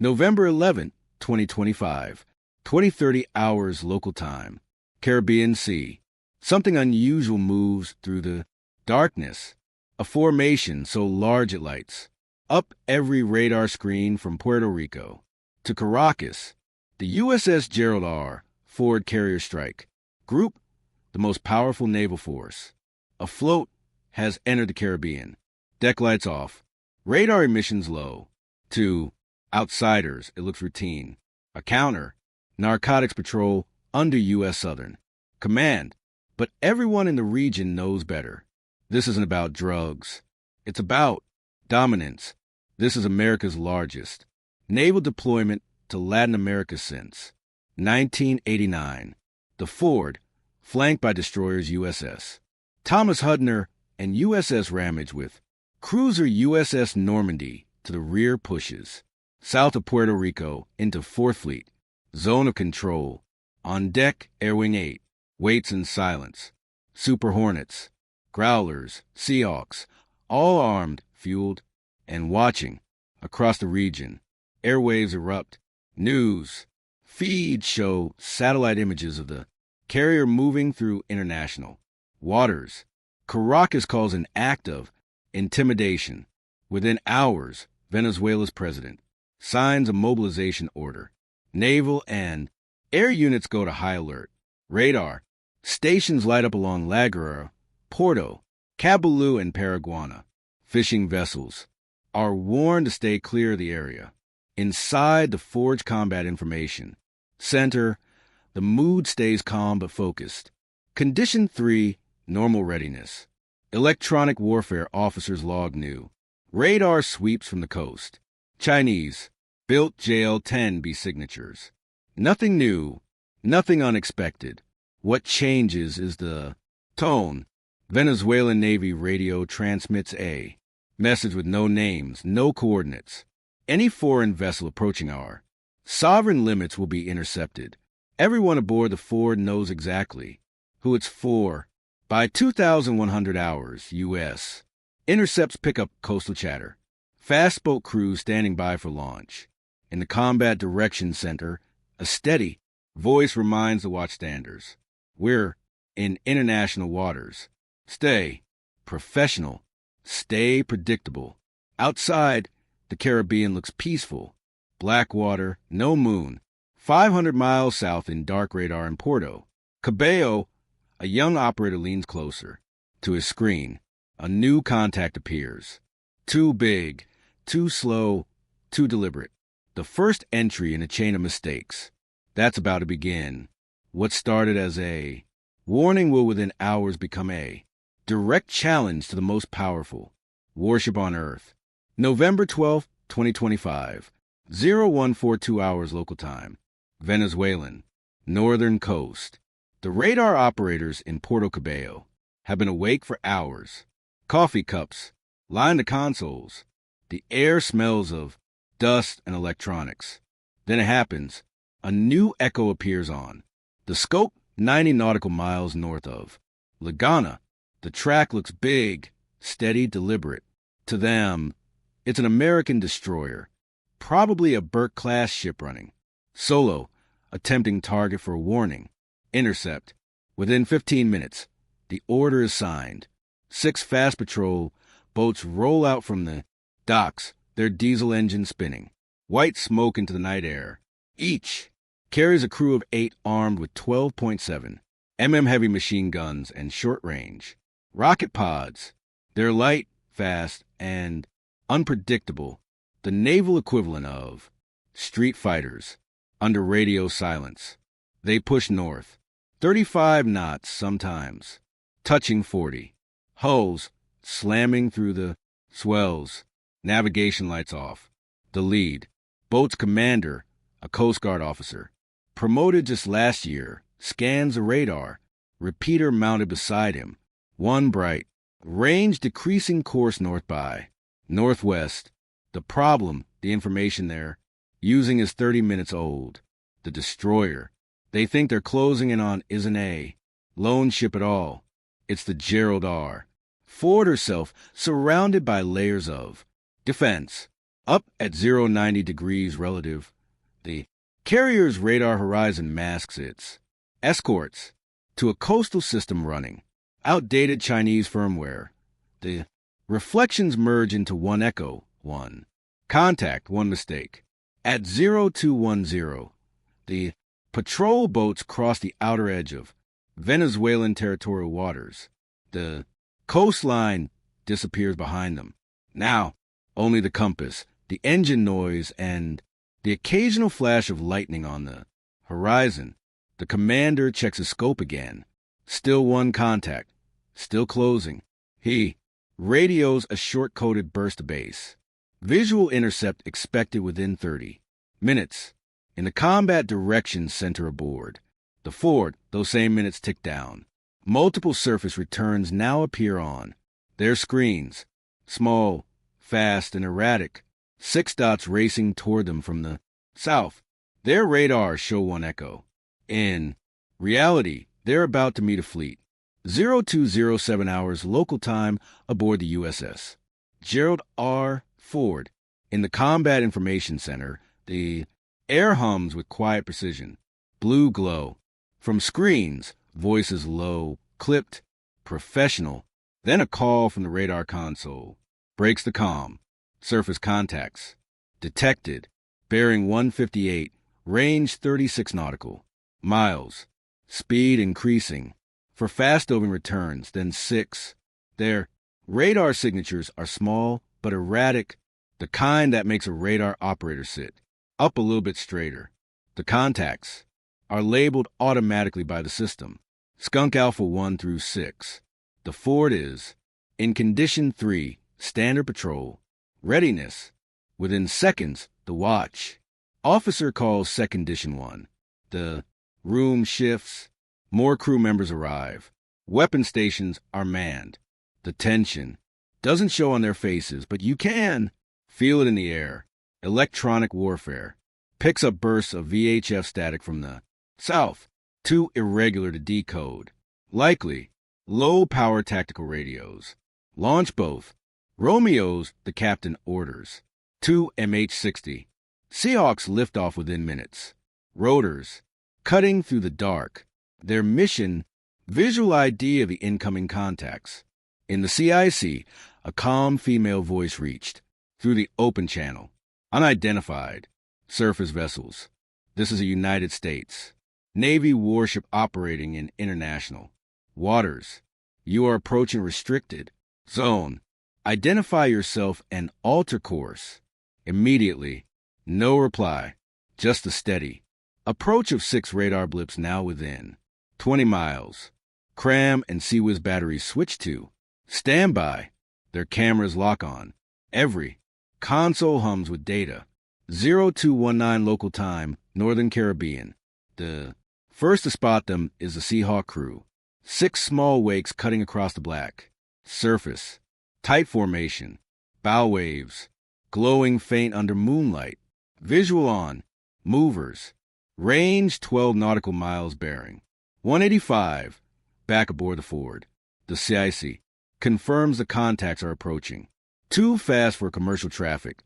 November 11, 2025, 20:30 hours local time, Caribbean Sea. Something unusual moves through the darkness, a formation so large it lights up every radar screen from Puerto Rico to Caracas. The USS Gerald R. forward carrier strike group, the most powerful naval force afloat, has entered the Caribbean. Deck lights off, radar emissions low. To outsiders, it looks routine. A counter, narcotics patrol under U.S. Southern Command. But everyone in the region knows better. This isn't about drugs. It's about dominance. This is America's largest naval deployment to Latin America since 1989. The Ford, flanked by destroyers USS Thomas Hudner and USS Ramage with cruiser USS Normandy to the rear, pushes south of Puerto Rico into 4th Fleet, zone of control. On deck, Air Wing 8 waits in silence. Super Hornets, Growlers, Seahawks, all armed, fueled, and watching. Across the region, airwaves erupt. News feeds show satellite images of the carrier moving through international waters. Caracas calls an act of intimidation. Within hours, Venezuela's president signs a mobilization order. Naval and air units go to high alert. Radar stations light up along La Guerra, Porto, Cabalú, and Paraguana. Fishing vessels are warned to stay clear of the area. Inside the Forge Combat Information Center, the mood stays calm but focused. Condition 3, normal readiness. Electronic warfare officers log new. Radar sweeps from the coast. Chinese built JL-10B signatures. Nothing new, nothing unexpected. What changes is the tone. Venezuelan Navy radio transmits a message with no names, no coordinates. Any foreign vessel approaching our sovereign limits will be intercepted. Everyone aboard the Ford knows exactly who it's for. By 2,100 hours, U.S. intercepts pick up coastal chatter. Fast boat crews standing by for launch. In the Combat Direction Center, a steady voice reminds the watchstanders. We're in international waters. Stay professional. Stay predictable. Outside, the Caribbean looks peaceful. Black water, no moon. 500 miles south in dark radar in Porto Cabello, a young operator leans closer. To his screen, a new contact appears. Too big, too slow, too deliberate. The first entry in a chain of mistakes. That's about to begin. What started as a warning will within hours become a direct challenge to the most powerful warship on Earth. November 12, 2025, 0142 hours local time. Venezuelan northern coast. The radar operators in Puerto Cabello have been awake for hours. Coffee cups line the consoles. The air smells of dust and electronics. Then it happens. A new echo appears on the scope 90 nautical miles north of Laguna. The track looks big, steady, deliberate. To them, it's an American destroyer, probably a Burke-class ship running solo, attempting target for a warning. Intercept. Within 15 minutes, the order is signed. 6 fast patrol boats roll out from the docks, their diesel engines spinning. White smoke into the night air. Each carries a crew of 8 armed with 12.7 mm heavy machine guns and short-range rocket pods. They're light, fast, and unpredictable. The naval equivalent of street fighters under radio silence. They push north. 35 knots sometimes, touching 40. Hulls slamming through the swells. Navigation lights off. The lead. Boat's commander, a Coast Guard officer, promoted just last year, scans the radar. Repeater mounted beside him. One bright. Range decreasing course north by northwest. The problem, the information they're using is 30 minutes old. The destroyer they think they're closing in on isn't a lone ship at all. It's the Gerald R. Ford herself, surrounded by layers of defense. Up at 090 degrees relative, the carrier's radar horizon masks its escorts to a coastal system running outdated Chinese firmware. The reflections merge into one echo, one contact, one mistake. At 0210, the patrol boats cross the outer edge of Venezuelan territorial waters. The coastline disappears behind them. Now, only the compass, the engine noise, and the occasional flash of lightning on the horizon. The commander checks his scope again. Still one contact. Still closing. He radios a short-coded burst of base. Visual intercept expected within 30 minutes. In the combat directions center aboard the Ford, those same minutes tick down. Multiple surface returns now appear on their screens. Small, fast, and erratic. 6 dots racing toward them from the south. Their radars show one echo. In reality, they're about to meet a fleet. 0207 hours local time aboard the USS Gerald R. Ford. In the Combat Information Center, the air hums with quiet precision. Blue glow. From screens, voices low, clipped, professional. Then a call from the radar console. Breaks the comm. Surface contacts. Detected. Bearing 158. Range 36 nautical miles. Speed increasing. For fast-oving returns, then 6. Their radar signatures are small but erratic, the kind that makes a radar operator sit up a little bit straighter. The contacts are labeled automatically by the system. Skunk Alpha 1 through 6. The Ford is in Condition 3, Standard Patrol. Readiness. Within seconds, the watch. Officer calls Set Condition 1. The room shifts. More crew members arrive. Weapon stations are manned. The tension doesn't show on their faces, but you can feel it in the air. Electronic warfare picks up bursts of VHF static from the south, too irregular to decode. Likely low-power tactical radios. Launch both. Romeo's, the captain orders. 2 MH-60. Seahawks lift off within minutes. Rotors cutting through the dark. Their mission, visual ID of the incoming contacts. In the CIC, a calm female voice reached. Through the open channel. Unidentified. Surface vessels. This is a United States Navy warship operating in international waters. You are approaching restricted zone. Identify yourself and alter course. Immediately. No reply. Just a steady approach of 6 radar blips now within 20 miles. Cram and CWIS batteries switch to standby. Their cameras lock on. Every console hums with data. 0219 local time, Northern Caribbean. The first to spot them is the Seahawk crew. 6 small wakes cutting across the black surface. Tight formation. Bow waves. Glowing faint under moonlight. Visual on. Movers. Range 12 nautical miles bearing 185. Back aboard the Ford. The CIC confirms the contacts are approaching. Too fast for commercial traffic.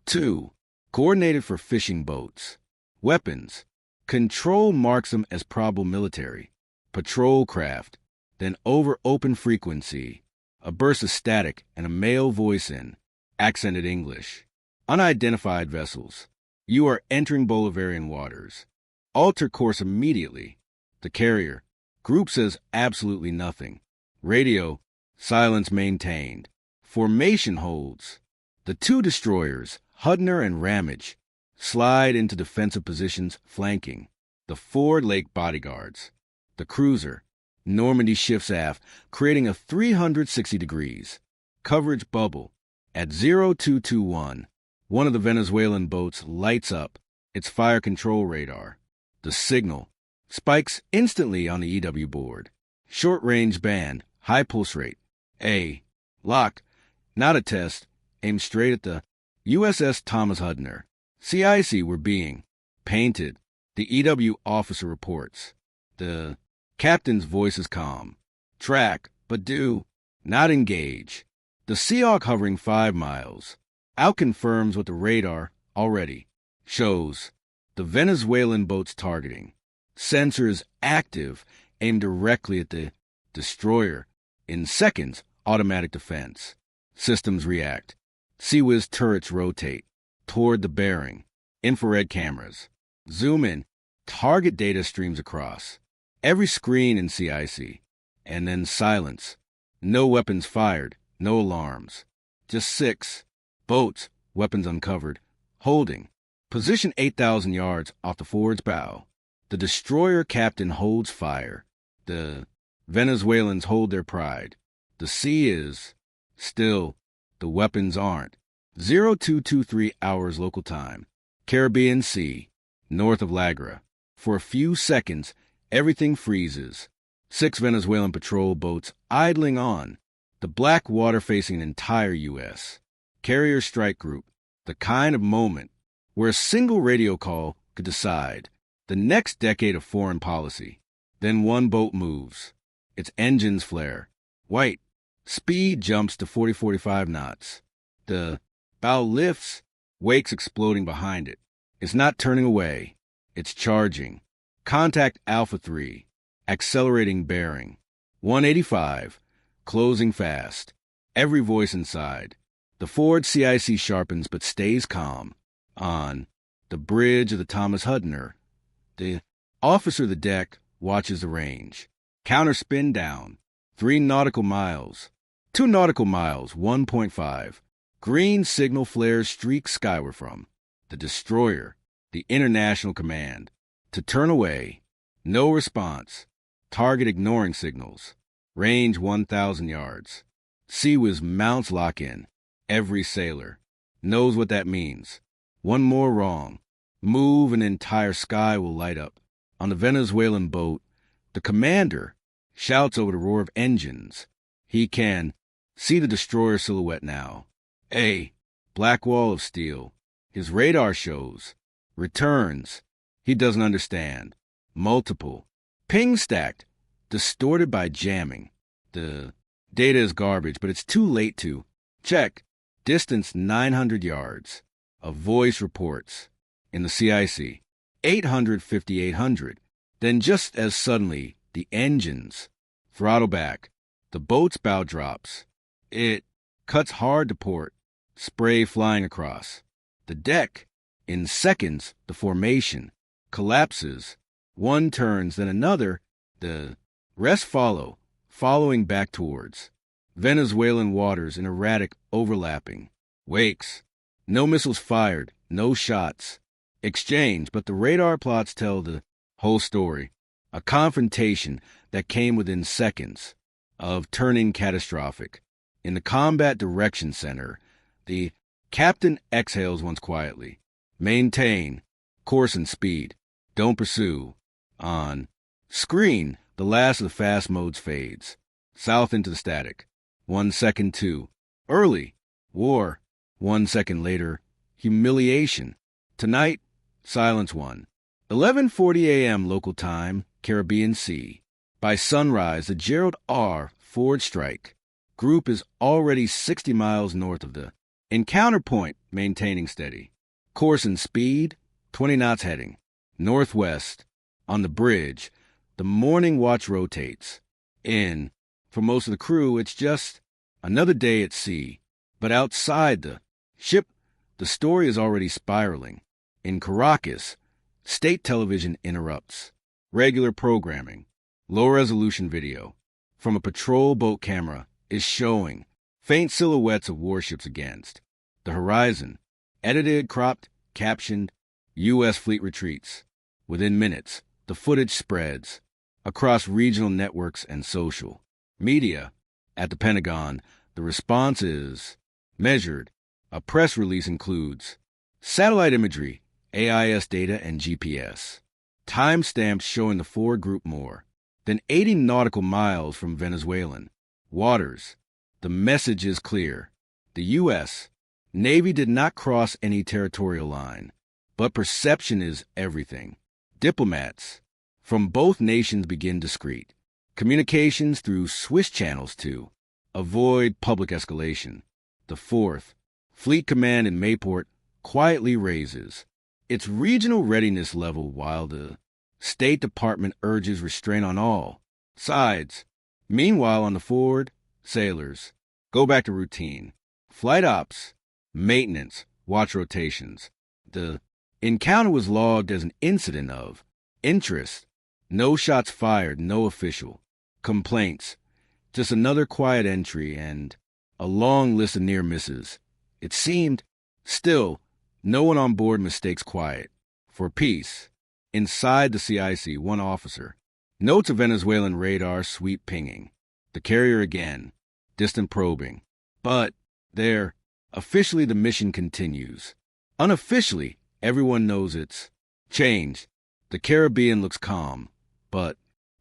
2. Coordinated for fishing boats. Weapons. Control marks them as probable military. Patrol craft. Then over open frequency. A burst of static and a male voice in accented English. Unidentified vessels. You are entering Bolivarian waters. Alter course immediately. The carrier. Group says absolutely nothing. Radio. Silence maintained. Formation holds. The 2 destroyers, Hudner and Ramage, slide into defensive positions flanking the Ford Lake bodyguards. The cruiser, Normandy, shifts aft, creating a 360 degrees coverage bubble. At 0221, one of the Venezuelan boats lights up its fire control radar. The signal spikes instantly on the EW board. Short-range band, high pulse rate. A. Locked. Not a test. Aimed straight at the USS Thomas Hudner. CIC were being painted. The EW officer reports. The captain's voice is calm. Track, but do not engage. The Seahawk hovering 5 miles. outconfirms what the radar already shows. The Venezuelan boat's targeting. Sensors active, aimed directly at the destroyer. In seconds, automatic defense. Systems react. CIWS turrets rotate toward the bearing. Infrared cameras. Zoom in. Target data streams across. Every screen in CIC. And then silence. No weapons fired. No alarms. Just 6 boats, weapons uncovered, holding. Position 8,000 yards off the forward's bow. The destroyer captain holds fire. The Venezuelans hold their pride. The sea is still. The weapons aren't. 0223 hours local time. Caribbean Sea, north of Lagra. For a few seconds, everything freezes. 6 Venezuelan patrol boats idling on. The black water facing an entire U.S. carrier strike group. The kind of moment where a single radio call could decide the next decade of foreign policy. Then one boat moves. Its engines flare. White. Speed jumps to 40-45 knots. The bow lifts, wakes exploding behind it. It's not turning away. It's charging. Contact Alpha 3. Accelerating bearing. 185. Closing fast. Every voice inside. The forward CIC sharpens but stays calm. On the bridge of the Thomas Hudner, the officer of the deck watches the range. Counter spin down. 3 nautical miles. 2 nautical miles, 1.5. Green signal flares streak skyward from the destroyer, the international command. To turn away. No response. Target ignoring signals. Range 1,000 yards. CIWS mounts lock in. Every sailor knows what that means. One more wrong. Move, an entire sky will light up. On the Venezuelan boat, the commander shouts over the roar of engines. He can see the destroyer silhouette now. A black wall of steel. His radar shows. Returns. He doesn't understand. Multiple. Ping stacked. Distorted by jamming. The data is garbage, but it's too late to check. Distance 900 yards. A voice reports. In the CIC. 800. Then just as suddenly, the engines throttle back. The boat's bow drops. It cuts hard to port. Spray flying across. The deck. In seconds, the formation collapses. One turns, then another. The rest follow, following back towards Venezuelan waters in erratic overlapping. Wakes. No missiles fired, no shots exchanged, but the radar plots tell the whole story. A confrontation that came within seconds of turning catastrophic. In the Combat Direction Center, the captain exhales once quietly. Maintain course and speed. Don't pursue. On screen, the last of the fast modes fades. South into the static. 1 second, 2. Early. War. 1 second later. Humiliation. Tonight, silence 1. 11:40 a.m. local time, Caribbean Sea. By sunrise, the Gerald R. forward strike group is already 60 miles north of the encounter point, maintaining steady. Course and speed, 20 knots heading. Northwest. On the bridge, the morning watch rotates. For most of the crew, it's just another day at sea. But outside the ship, the story is already spiraling. In Caracas, state television interrupts. Regular programming, low-resolution video from a patrol boat camera is showing faint silhouettes of warships against the horizon. Edited, cropped, captioned, U.S. fleet retreats. Within minutes, the footage spreads across regional networks and social media. At the Pentagon, the response is measured. A press release includes satellite imagery, AIS data, and GPS. Timestamps showing the forward group more than 80 nautical miles from Venezuelan waters. The message is clear. The U.S. Navy did not cross any territorial line, but perception is everything. Diplomats from both nations begin discreet communications through Swiss channels to avoid public escalation. The 4th Fleet Command in Mayport quietly raises its regional readiness level while the State Department urges restraint on all sides. Meanwhile, on the forward, sailors go back to routine. Flight ops, maintenance, watch rotations. The encounter was logged as an incident of interest. No shots fired, no official complaints. Just another quiet entry and a long list of near misses. It seemed, still, no one on board mistakes quiet for peace. Inside the CIC, one officer notes a Venezuelan radar sweep pinging. The carrier again, distant probing. But there, officially the mission continues. Unofficially, everyone knows it's changed. The Caribbean looks calm, but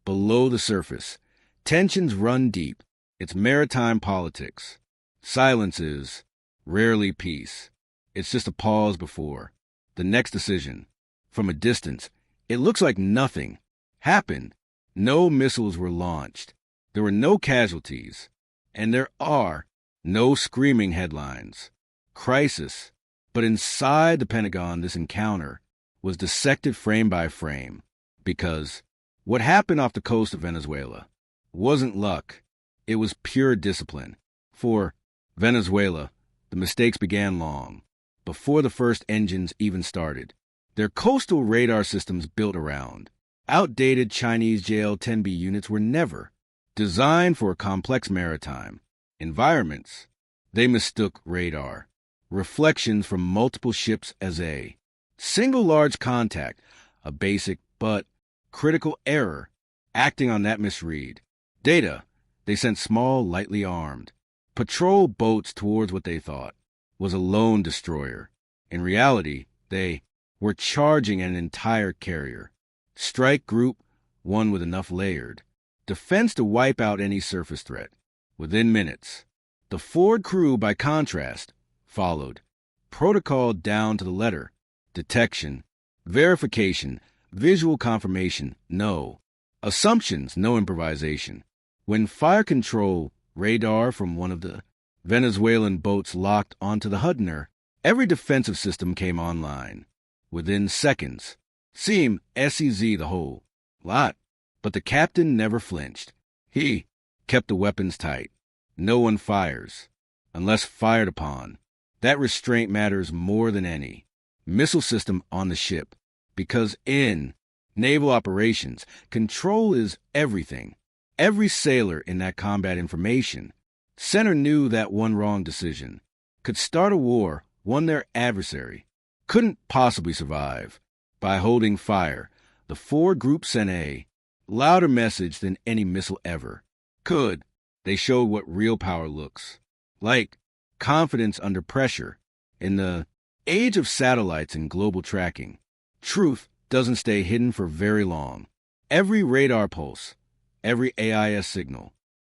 below the surface, tensions run deep. It's maritime politics. Silence is rarely peace. It's just a pause before the next decision. From a distance, it looks like nothing happened. No missiles were launched. There were no casualties. And there are no screaming headlines. Crisis. But inside the Pentagon, this encounter was dissected frame by frame. Because what happened off the coast of Venezuela wasn't luck. It was pure discipline. For Venezuela, the mistakes began long before the first engines even started. Their coastal radar systems built around outdated Chinese JL-10B units were never designed for complex maritime environments. They mistook radar reflections from multiple ships as a single large contact, a basic but critical error. Acting on that misread data, they sent small, lightly armed patrol boats towards what they thought was a lone destroyer. In reality, they were charging an entire carrier. Strike Group 1 with enough layered defense to wipe out any surface threat within minutes. The forward crew, by contrast, followed protocol down to the letter. Detection, verification, visual confirmation, no assumptions, no improvisation. When fire control radar from one of the Venezuelan boats locked onto the Hudner, every defensive system came online within seconds. Seemed SEZ the whole lot, but the captain never flinched. He kept the weapons tight. No one fires unless fired upon. That restraint matters more than any missile system on the ship, because in naval operations, control is everything. Every sailor in that combat information center knew that one wrong decision could start a war one their adversary couldn't possibly survive. By holding fire, the forward group sent a louder message than any missile ever could. They showed what real power looks like: confidence under pressure. In the age of satellites and global tracking, truth doesn't stay hidden for very long. Every radar pulse, every AIS signal